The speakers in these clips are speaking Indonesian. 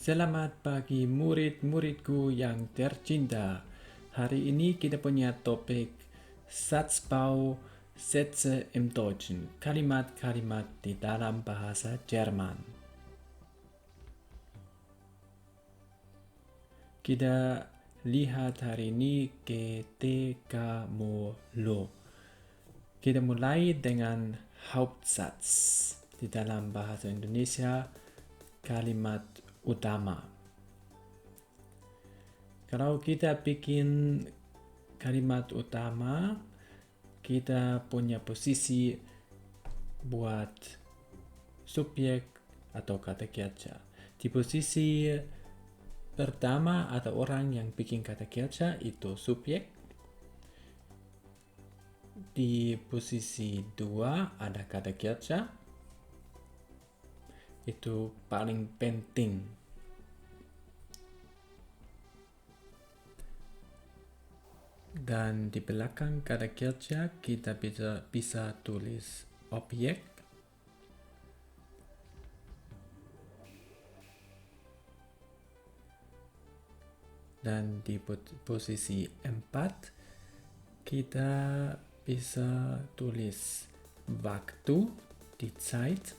Selamat pagi murid-muridku yang tercinta. Hari ini kita punya topik Satzbau, Sätze im Deutschen, kalimat-kalimat di dalam bahasa Jerman. Kita lihat hari ini ketika mulu. Kita mulai dengan Hauptsatz. Di dalam bahasa Indonesia, kalimat utama. Kalau kita bikin kalimat utama, kita punya posisi buat subjek atau kata kerja. Di posisi pertama ada orang yang bikin kata kerja, itu subjek. Di posisi 2 ada kata kerja, itu paling penting. Dan di belakang kata kerja kita bisa tulis objek. Dan di posisi 4 kita bisa tulis waktu, die Zeit.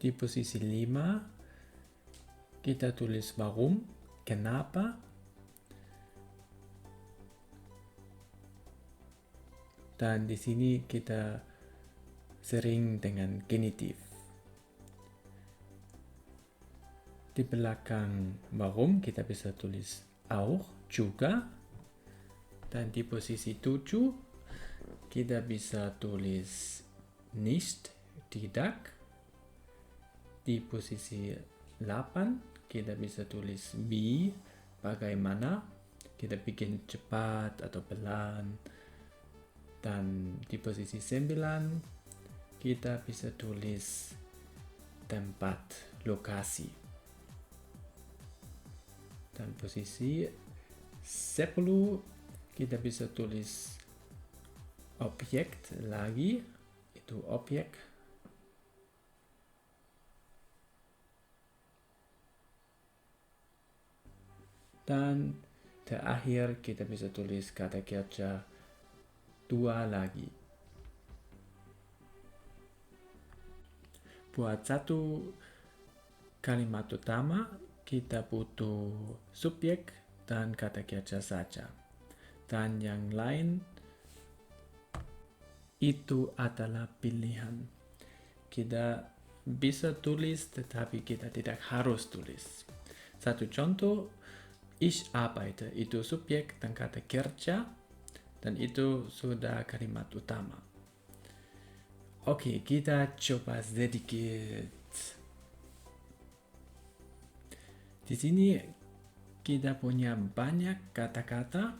Di posisi 5 kita tulis warum, kenapa. Dan di sini kita sering dengan genitif. Di belakang warum kita bisa tulis auch, juga. Dan di posisi 7 kita bisa tulis nicht, tidak. Di posisi 8 kita bisa tulis wie, bagaimana. Kita bikin cepat atau pelan. Dan di posisi 9 kita bisa tulis tempat, lokasi. Dan posisi 10 kita bisa tulis objek lagi, itu objek. Dan terakhir kita bisa tulis kata kerja 2 lagi. Buat satu kalimat utama kita butuh subjek dan kata kerja saja. Dan yang lain itu adalah pilihan. Kita bisa tulis tetapi kita tidak harus tulis. Satu contoh, ich arbeite, itu subjek dan kata kerja. Dan itu sudah kalimat utama. Oke, kita coba sedikit. Di sini kita punya banyak kata-kata.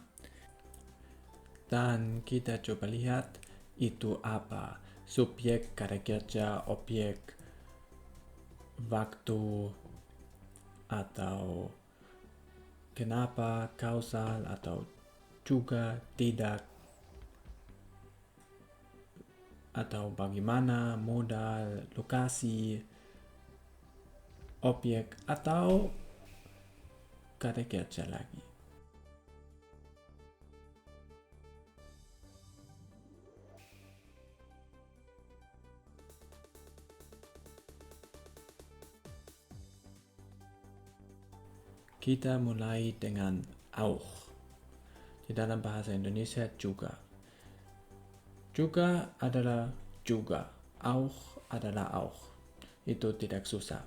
Dan kita coba lihat itu apa. Subjek, kata kerja, objek, waktu, atau kenapa, kausal, atau juga, tidak, atau bagaimana, modal, lokasi, objek, atau kata kerja lagi. Kita mulai dengan auch. Di dalam bahasa Indonesia juga. Juga adalah juga. Auch adalah auch. Itu tidak susah.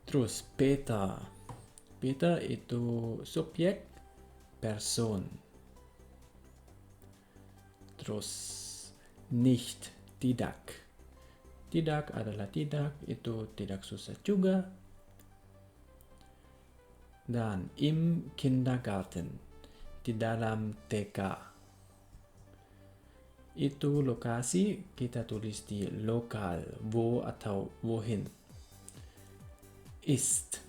Terus Peter. Peter itu subjek, person. Terus nicht, tidak. Tidak adalah tidak, itu tidak susah juga. Dan im Kindergarten, di dalam TK. Itu lokasi, kita tulis di lokal, wo atau wohin. Ist,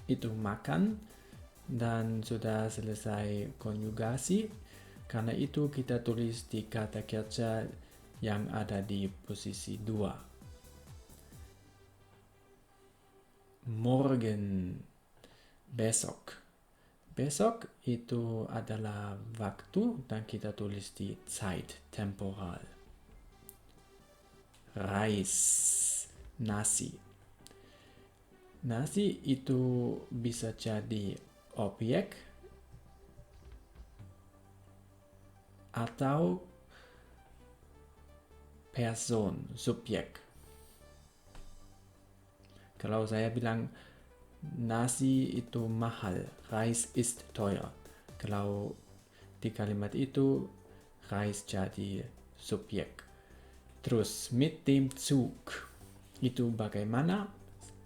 itu makan. Dan sudah selesai konjugasi. Karena itu kita tulis di kata kerja yang ada di posisi 2. morgen, besok. Besok itu adalah waktu dan kita tulis di Zeit, temporal. Reis, nasi. Nasi itu bisa jadi objek atau person, subjek. Kalau saya bilang nasi itu mahal, Reis ist teuer. Kalau di kalimat itu Reis jadi subjek. Terus mit dem Zug itu bagaimana?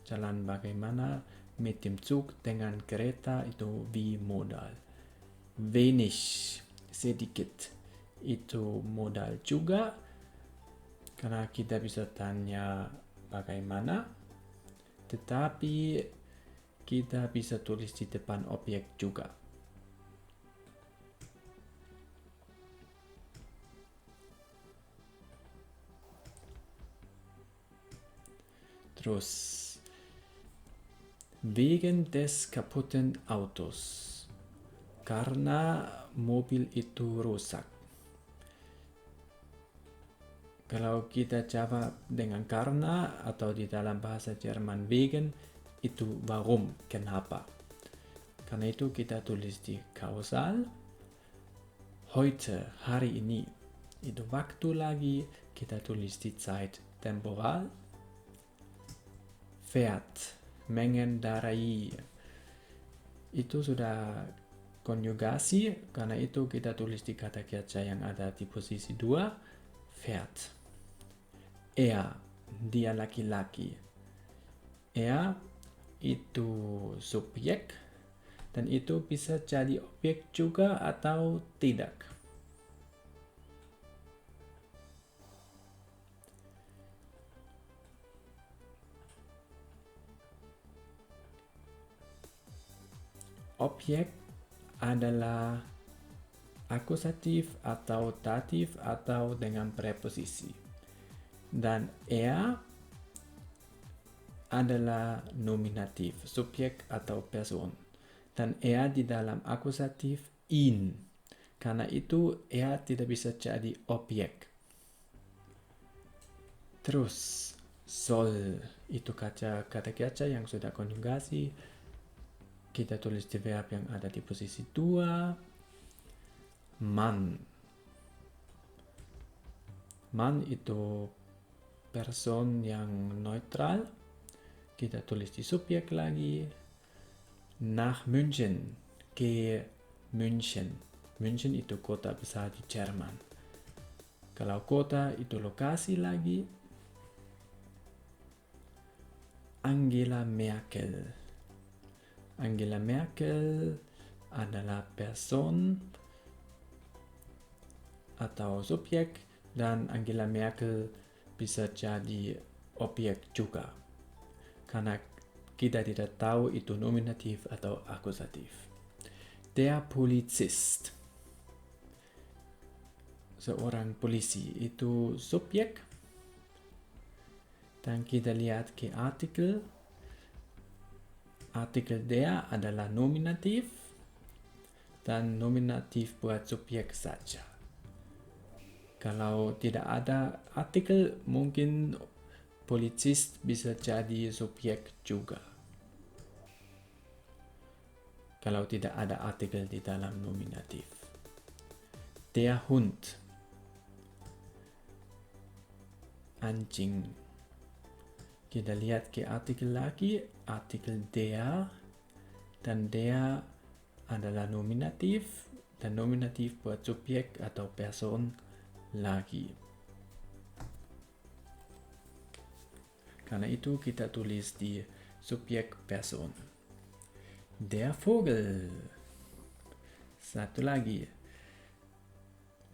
Jalan bagaimana? Mit dem Zug dengan kereta itu wie modal. Wenig, sedikit itu modal juga. Karena kita bisa tanya bagaimana, tetapi kita bisa tulis di depan objek juga. Terus, wegen des kaputten Autos. Karena mobil itu rusak. Kalau kita jawab dengan karena atau di dalam bahasa Jerman wegen, itu warum, kenapa. Karena itu kita tulis di kausal. Heute, hari ini. Itu waktu lagi, kita tulis di Zeit, temporal. Fährt, mengendarai. Itu sudah konjugasi, karena itu kita tulis di kata kerja yang ada di posisi 2. Fährt. Er, dia laki-laki. Er itu subjek dan itu bisa jadi objek juga atau tidak. Objek adalah akusatif atau datif atau dengan preposisi. Dan er adalah nominatif, subjek atau person. Dan er di dalam akusatif ihn. Karena itu er tidak bisa jadi objek. Terus soll itu kata kerja yang sudah konjugasi. Kita tulis di verb yang ada di posisi 2. Man. Man itu person yang neutral. Kita tulis di subjek lagi. Nach München. Ke München. München itu kota besar di Jerman. Kalau kota itu lokasi lagi. Angela Merkel. Angela Merkel adalah person atau subjek dan Angela Merkel bisa jadi objek juga. Karena kita tidak tahu itu nominatif atau akusatif. Der Polizist. Seorang polisi itu subjek. Dan kita lihat ke artikel. Artikel der adalah nominatif. Dan nominatif buat subjek saja. Kalau tidak ada artikel, mungkin Polizist bisa jadi subjek juga. Kalau tidak ada artikel di dalam nominatif. Der Hund. Anjing. Kita lihat ke artikel lagi. Artikel der. Dan der adalah nominatif. Dan nominatif buat subjek atau person lagi. Karena itu kita tulis di subjek person. Der Vogel. Satu lagi.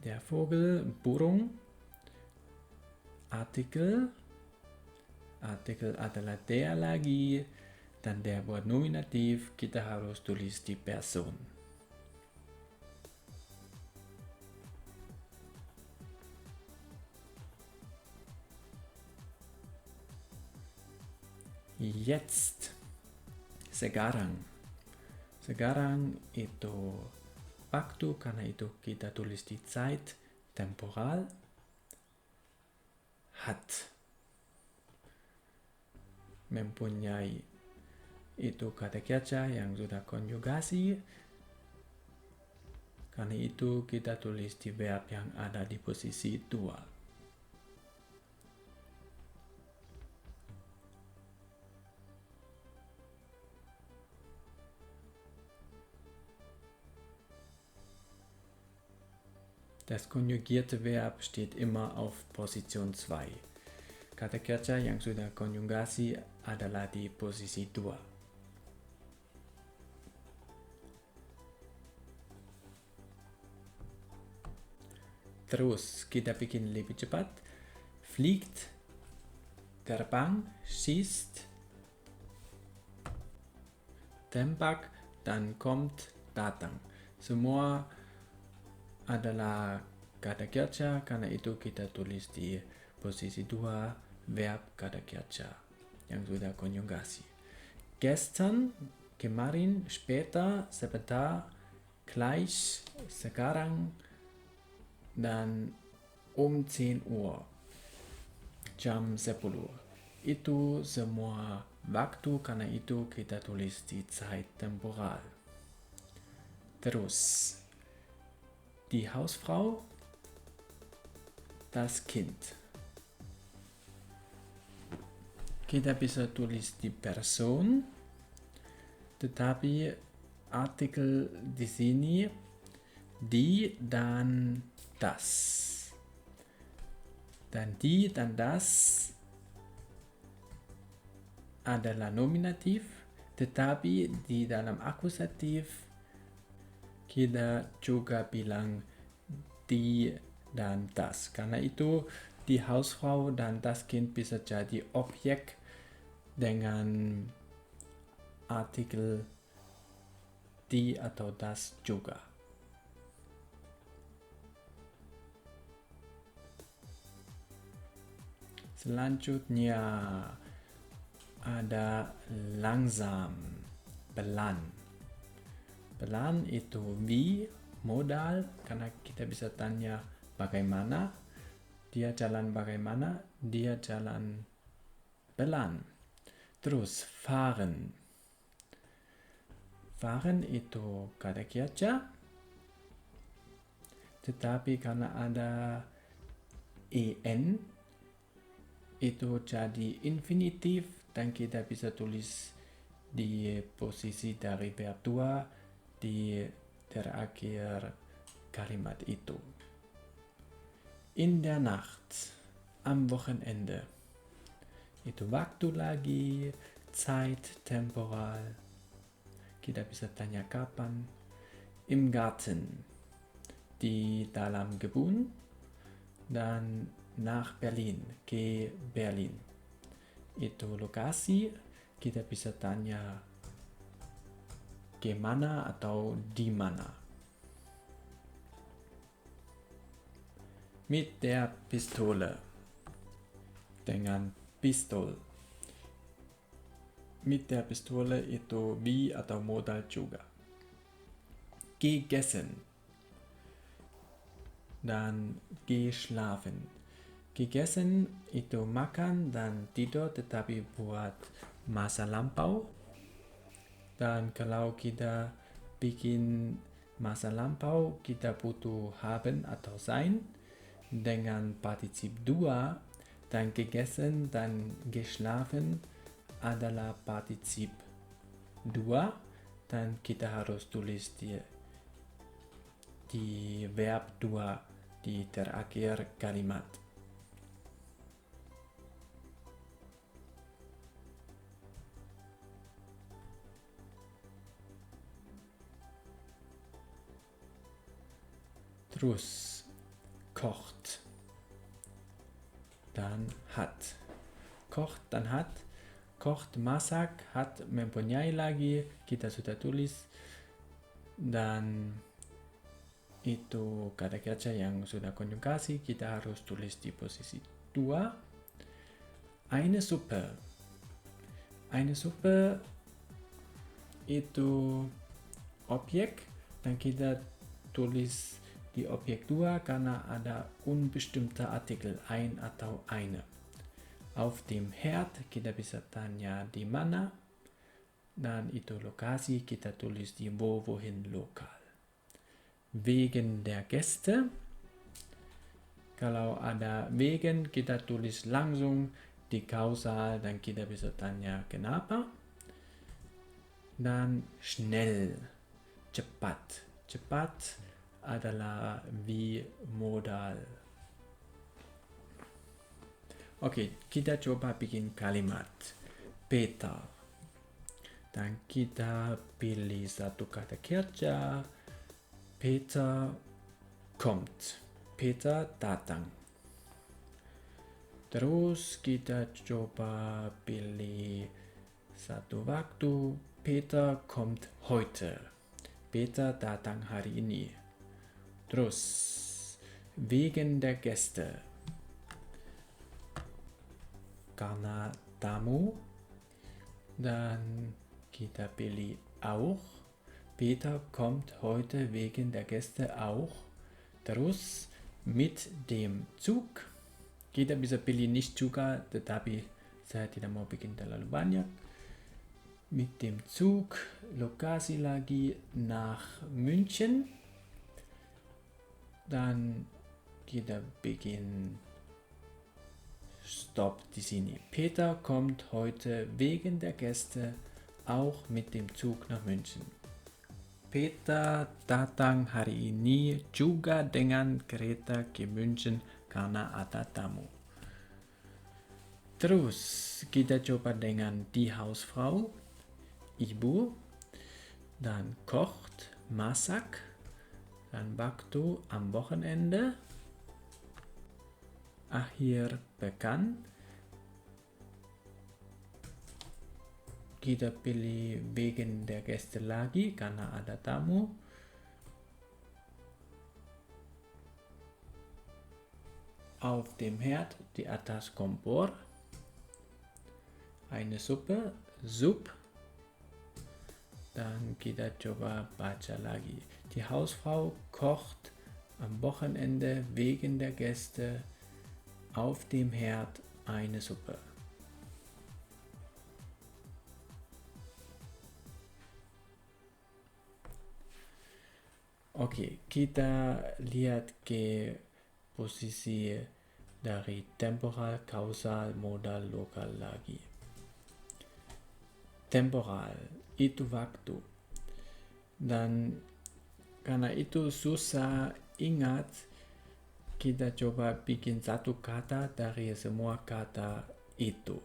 Der Vogel, burung. Artikel. Artikel adalah der lagi. Dan der buat nominatif kita harus tulis di person. Jetzt. sekarang. Sekarang itu waktu, karena itu kita tulis di Zeit temporal. Hat. Mempunyai itu kata kerja yang sudah konjugasi. Karena itu kita tulis di verb yang ada di posisi 2. Das konjugierte Verb steht immer auf Position 2. Kata kerja yang sudah konjugasi adalah di posisi 2. Terus kita bikin lebih cepat. Fliegt, terbang, schießt, tembak, dan kommt, datang. Semua adalah kata kerja, karena itu kita tulis di posisi 2 verb kata kerja yang sudah konjugasi. Gestern, kemarin, später, sebentar, gleich, sekarang, dan 10 Uhr, jam 10. Itu semua waktu, karena itu kita tulis di Zeit temporal. Terus, die Hausfrau, das Kind. Kita bisa tulis di person, tetapi artikel di sini die dan das. Dan die dan das adalah nominatif, tetapi di dalam akusatif kita juga bilang die dan das. Karena itu die Hausfrau dan das Kind bisa jadi objek dengan artikel die atau das juga. Selanjutnya ada langsam, pelan. Pelan itu wie, modal, karena kita bisa tanya bagaimana, dia jalan bagaimana, dia jalan pelan. Terus fahren. Fahren itu kata kerja, tetapi karena ada en, itu jadi infinitif, dan kita bisa tulis di posisi dari verb 2 di terakhir kalimat itu. In der Nacht, am Wochenende. Itu waktu lagi, Zeit temporal. Kita bisa tanya kapan. Im Garten, di dalam kebun, dan nach Berlin, ke Berlin. Itu lokasi, kita bisa tanya ke mana atau di mana. Mit der Pistole, dengan pistol. Mit der Pistole itu wie atau modal juga. Gegessen dan geschlafen. Gegessen itu makan dan tidur, tetapi buat masa lampau. Dan kalau kita bikin masa lampau, kita butuh haben atau sein dengan partizip 2, dan gegessen dan geschlafen adalah partizip 2, dan kita harus tulis di verb 2 di terakhir kalimat. Terus kocht dan hat. Kocht dan hat. Kocht masak, hat mempunyai lagi, kita sudah tulis, dan itu kata kerja yang sudah konjugasi, kita harus tulis di posisi 2. Eine Suppe. Eine Suppe itu Objek, dann kita tulis di Objek 2 karena ada unbestimmter Artikel, ein atau eine. Auf dem Herd kita bisa tanya di mana, dan itu lokasi kita tulis di wo, wohin, lokal. Wegen der Gäste, kalau ada wegen kita tulis langsung di Kausal, dan kita bisa tanya kenapa. Dan schnell, cepat. Cepat adalah wie modal. Oke, kita coba bikin kalimat. Peter. Dan kita pilih satu kata kerja. Peter kommt. Peter datang. Terus kita coba pilih satu waktu. Peter kommt heute. Peter datang hari ini. Terus, wegen der Gäste. Karena tamu, dan kita pilih auch. Peter kommt heute wegen der Gäste auch. Terus mit dem Zug. Kita bisa pilih nicht juga, tetapi saya tidak mau bikin terlalu banyak. Mit dem Zug, lokasi lagi nach München. Dan kita bikin Stopp di sini. Peter kommt heute wegen der Gäste auch mit dem Zug nach München. Peter datang hari ini juga dengan kereta ke München karena ada tamu. Terus kita coba dengan die Hausfrau, ibu, dan kocht, masak, dan waktu am Wochenende. Akhir pekan, kita pilih wegen der Gäste lagi karena ada tamu. Auf dem Herd, di atas kompor, eine Suppe, Sup. Dan kita coba baca lagi. Die Hausfrau kocht am Wochenende wegen der Gäste auf dem Herd eine Suppe. Oke, kita lihat ke posisi dari temporal, kausal, modal, lokal lagi. Temporal, itu waktu. Dan karena itu susah ingat, kita coba bikin satu kata dari semua kata itu.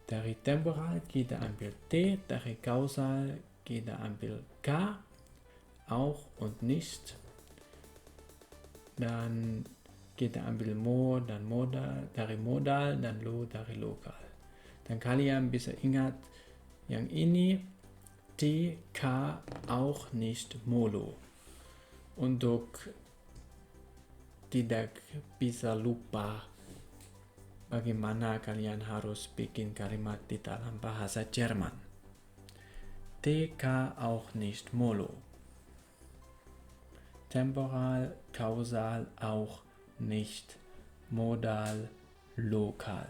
Dari temporal kita ambil T, dari kausal kita ambil K, auch und nicht. Dan kita ambil mo dan modal, dari modal, dan lo dari lokal. Dan kalian bisa ingat yang ini T, K, auch nicht, molo. Untuk tidak bisa lupa bagaimana kalian harus bikin kalimat di dalam bahasa Jerman. TK auch nicht, molo. Temporal, kausal auch nicht, modal, lokal.